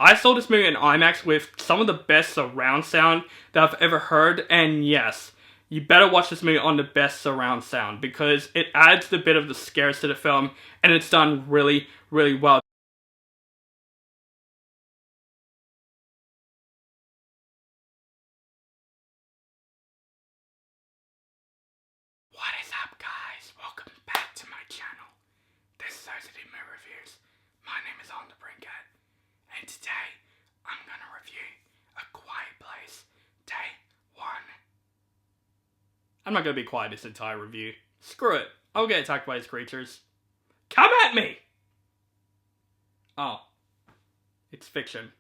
I saw this movie in IMAX with some of the best surround sound that I've ever heard, and yes, you better watch this movie on the best surround sound because it adds the bit of the scares to the film, and it's done really, really well. What is up, guys? Welcome back to my channel. This is OCD Movie Reviews. My name is On the Brinkhead, and today I'm gonna review A Quiet Place Day 1. I'm not gonna be quiet this entire review. Screw it. I'll get attacked by these creatures. Come at me! Oh. It's fiction.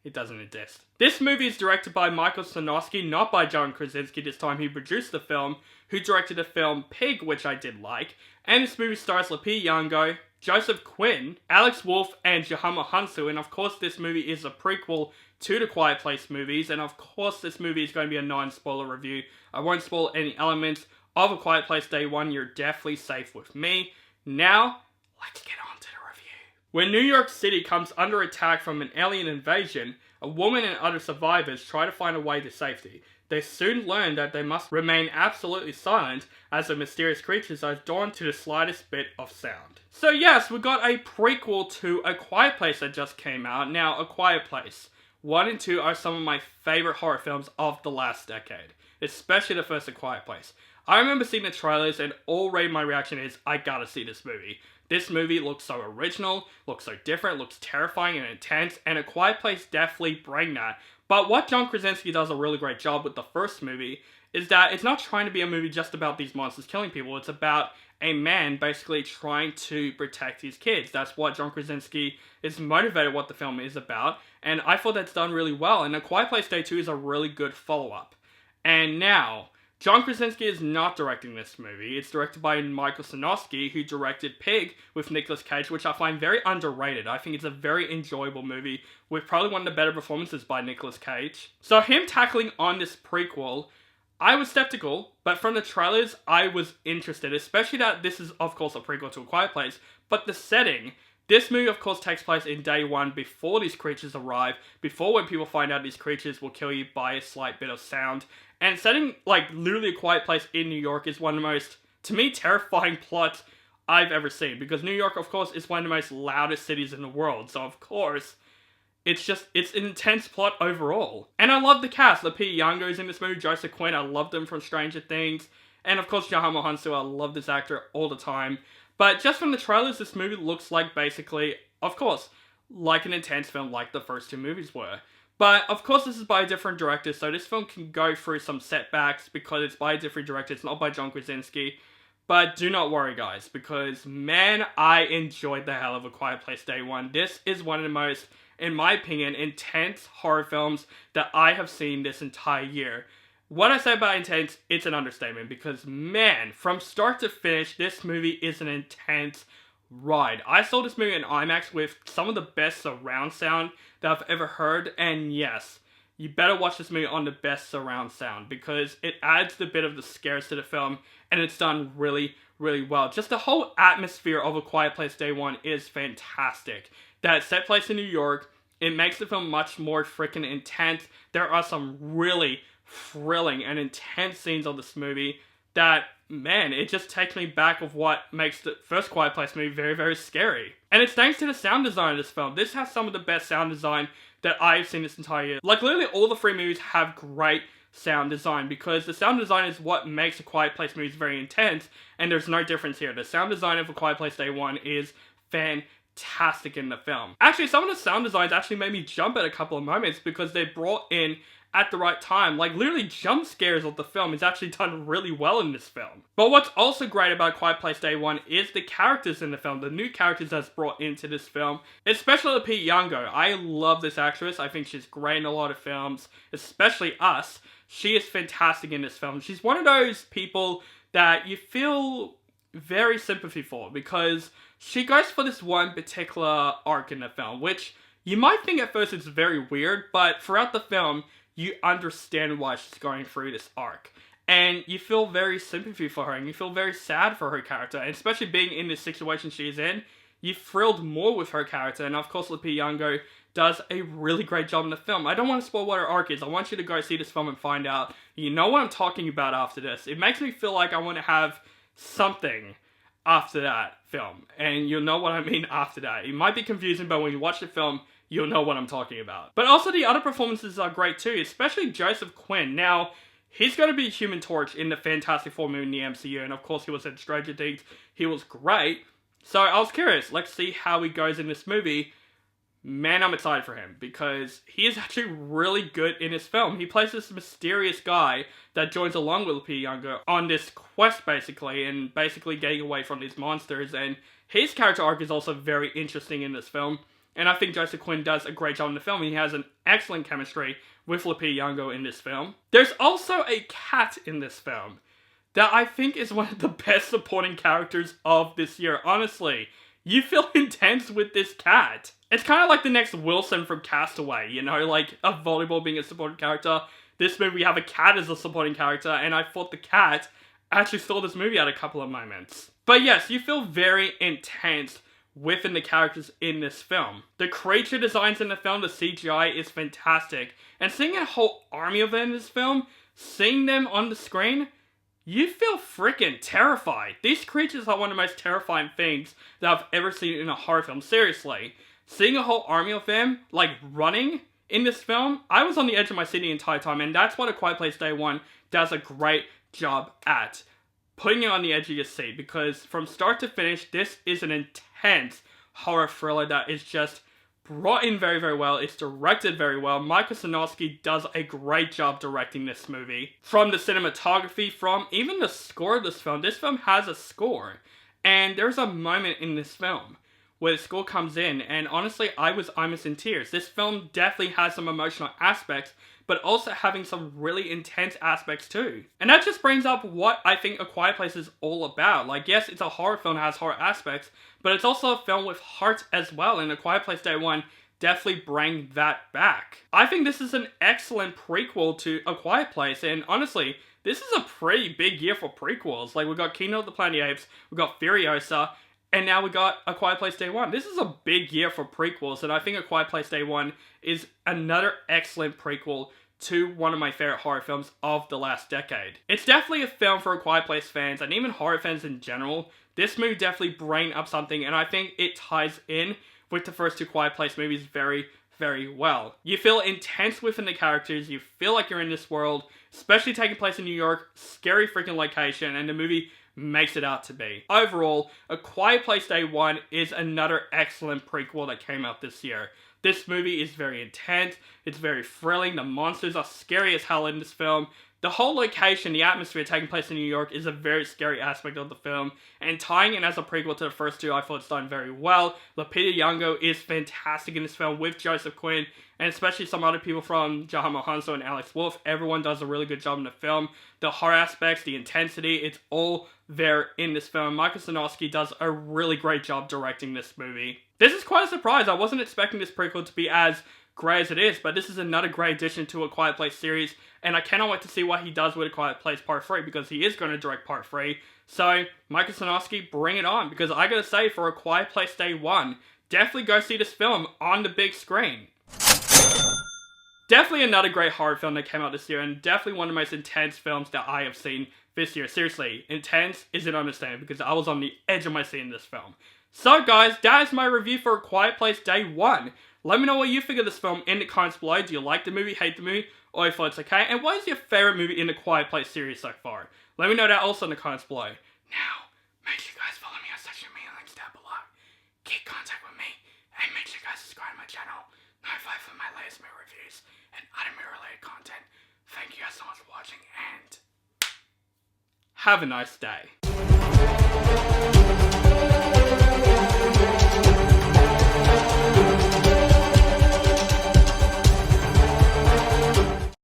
It doesn't exist. This movie is directed by Michael Sarnoski, not by John Krasinski this time. He produced the film, who directed the film Pig, which I did like. And this movie stars Lupita Nyong'o, Joseph Quinn, Alex Wolff, and Hounsou. And of course this movie is a prequel to the Quiet Place movies. And of course this movie is going to be a non-spoiler review. I won't spoil any elements of A Quiet Place Day 1. You're definitely safe with me. Now, let's get on to the review. When New York City comes under attack from an alien invasion, a woman and other survivors try to find a way to safety. They soon learn that they must remain absolutely silent as the mysterious creatures are drawn to the slightest bit of sound. So yes, we got a prequel to A Quiet Place that just came out. Now, A Quiet Place 1 and 2 are some of my favorite horror films of the last decade, especially the first A Quiet Place. I remember seeing the trailers and already my reaction is, I gotta see this movie. This movie looks so original, looks so different, looks terrifying and intense, and A Quiet Place definitely bring that. But what John Krasinski does a really great job with the first movie is that it's not trying to be a movie just about these monsters killing people. It's about a man basically trying to protect his kids. That's what John Krasinski is motivated what the film is about, and I thought that's done really well. And A Quiet Place Day 2 is a really good follow-up. And now, John Krasinski is not directing this movie. It's directed by Michael Sarnoski, who directed Pig with Nicolas Cage, which I find very underrated. I think it's a very enjoyable movie with probably one of the better performances by Nicolas Cage. So him tackling on this prequel, I was skeptical, but from the trailers, I was interested, especially that this is, of course, a prequel to A Quiet Place, but the setting. This movie, of course, takes place in day 1 before these creatures arrive, before when people find out these creatures will kill you by a slight bit of sound. And setting, like, literally A Quiet Place in New York is one of the most, to me, terrifying plots I've ever seen. Because New York, of course, is one of the most loudest cities in the world. So, of course, it's an intense plot overall. And I love the cast. Lupita Nyong'o is in this movie, Joseph Quinn, I loved him from Stranger Things. And, of course, Hounsou, I love this actor all the time. But just from the trailers, this movie looks like basically, of course, like an intense film like the first 2 movies were. But, of course, this is by a different director, so this film can go through some setbacks because it's by a different director, it's not by John Krasinski. But do not worry, guys, because, man, I enjoyed the hell of A Quiet Place Day 1. This is one of the most, in my opinion, intense horror films that I have seen this entire year. When I say about intense, it's an understatement, because, man, from start to finish, this movie is an intense ride. I saw this movie in IMAX with some of the best surround sound that I've ever heard, and yes, you better watch this movie on the best surround sound because it adds the bit of the scares to the film, and it's done really, really well. Just the whole atmosphere of A Quiet Place Day 1 is fantastic. That set place in New York, it makes the film much more freaking intense. There are some really thrilling and intense scenes of this movie that, man, it just takes me back of what makes the first Quiet Place movie very, very scary. And it's thanks to the sound design of this film. This has some of the best sound design that I've seen this entire year. Like, literally all the 3 movies have great sound design because the sound design is what makes A Quiet Place movies very intense, and there's no difference here. The sound design of A Quiet Place Day 1 is fantastic in the film. Actually, some of the sound designs actually made me jump at a couple of moments because they brought in at the right time. Like, literally jump scares of the film is actually done really well in this film. But what's also great about Quiet Place Day 1 is the characters in the film, the new characters that's brought into this film, especially Lupita Nyong'o. I love this actress. I think she's great in a lot of films, especially Us. She is fantastic in this film. She's one of those people that you feel very sympathy for because she goes for this one particular arc in the film, which you might think at first it's very weird, but throughout the film, you understand why she's going through this arc. And you feel very sympathy for her, and you feel very sad for her character. And especially being in this situation she's in, you thrilled more with her character. And of course, Lupita Nyong'o does a really great job in the film. I don't want to spoil what her arc is. I want you to go see this film and find out. You know what I'm talking about after this. It makes me feel like I want to have something after that film. And you'll know what I mean after that. It might be confusing, but when you watch the film, you'll know what I'm talking about. But also the other performances are great too, especially Joseph Quinn. Now, he's going to be Human Torch in the Fantastic Four movie in the MCU, and of course he was in Stranger Things. He was great. So I was curious, let's see how he goes in this movie. Man, I'm excited for him, because he is actually really good in this film. He plays this mysterious guy that joins along with Lupita Nyong'o on this quest, basically, and basically getting away from these monsters, and his character arc is also very interesting in this film, and I think Joseph Quinn does a great job in the film, and he has an excellent chemistry with Lupita Nyong'o in this film. There's also a cat in this film that I think is one of the best supporting characters of this year, honestly. You feel intense with this cat. It's kind of like the next Wilson from Castaway, you know, like a volleyball being a supporting character. This movie, we have a cat as a supporting character, and I thought the cat actually stole this movie at a couple of moments. But yes, you feel very intense within the characters in this film. The creature designs in the film, the CGI is fantastic. And seeing a whole army of them in this film, seeing them on the screen, you feel freaking terrified. These creatures are one of the most terrifying things that I've ever seen in a horror film, seriously. Seeing a whole army of them, like, running in this film, I was on the edge of my seat the entire time, and that's what A Quiet Place Day 1 does a great job at. Putting you on the edge of your seat, because from start to finish, this is an intense horror thriller that is just brought in very, very well. It's directed very well. Michael Sarnoski does a great job directing this movie. From the cinematography, from even the score of this film has a score. And there's a moment in this film where the score comes in, and honestly, I was almost in tears. This film definitely has some emotional aspects, but also having some really intense aspects too. And that just brings up what I think A Quiet Place is all about. Like, yes, it's a horror film that has horror aspects, but it's also a film with heart as well, and A Quiet Place Day 1 definitely bring that back. I think this is an excellent prequel to A Quiet Place, and honestly, this is a pretty big year for prequels. Like, we got Kingdom of the Planet of the Apes, we got Furiosa, and now we got A Quiet Place Day 1. This is a big year for prequels, and I think A Quiet Place Day 1 is another excellent prequel to one of my favorite horror films of the last decade. It's definitely a film for A Quiet Place fans, and even horror fans in general. This movie definitely bring up something, and I think it ties in with the first two Quiet Place movies very, very well. You feel intense within the characters, you feel like you're in this world, especially taking place in New York, scary freaking location, and the movie makes it out to be. Overall, A Quiet Place Day 1 is another excellent prequel that came out this year. This movie is very intense, it's very thrilling, the monsters are scary as hell in this film. The whole location, the atmosphere taking place in New York is a very scary aspect of the film, and tying in as a prequel to the first two, I thought it's done very well. Lupita Nyong'o is fantastic in this film with Joseph Quinn, and especially some other people from Djimon, Hounsou, and Wolff. Everyone does a really good job in the film. The horror aspects, the intensity, it's all there in this film. Michael Sarnoski does a really great job directing this movie. This is quite a surprise. I wasn't expecting this prequel to be as great as it is, but this is another great addition to A Quiet Place series, and I cannot wait to see what he does with A Quiet Place Part 3, because he is going to direct Part 3. So, Michael Sarnoski, bring it on, because I gotta say, for A Quiet Place Day 1, definitely go see this film on the big screen. Definitely another great horror film that came out this year, and definitely one of the most intense films that I have seen this year. Seriously, intense is an understatement, because I was on the edge of my seat in this film. So guys, that is my review for A Quiet Place Day 1. Let me know what you think of this film in the comments below. Do you like the movie, hate the movie, or you thought it's okay? And what is your favorite movie in the Quiet Place series so far? Let me know that also in the comments below. Now, make sure you guys follow me on social media links down below. Get in contact with me, and make sure you guys subscribe to my channel. Notify for my latest movie reviews and other movie related content. Thank you guys so much for watching, and have a nice day.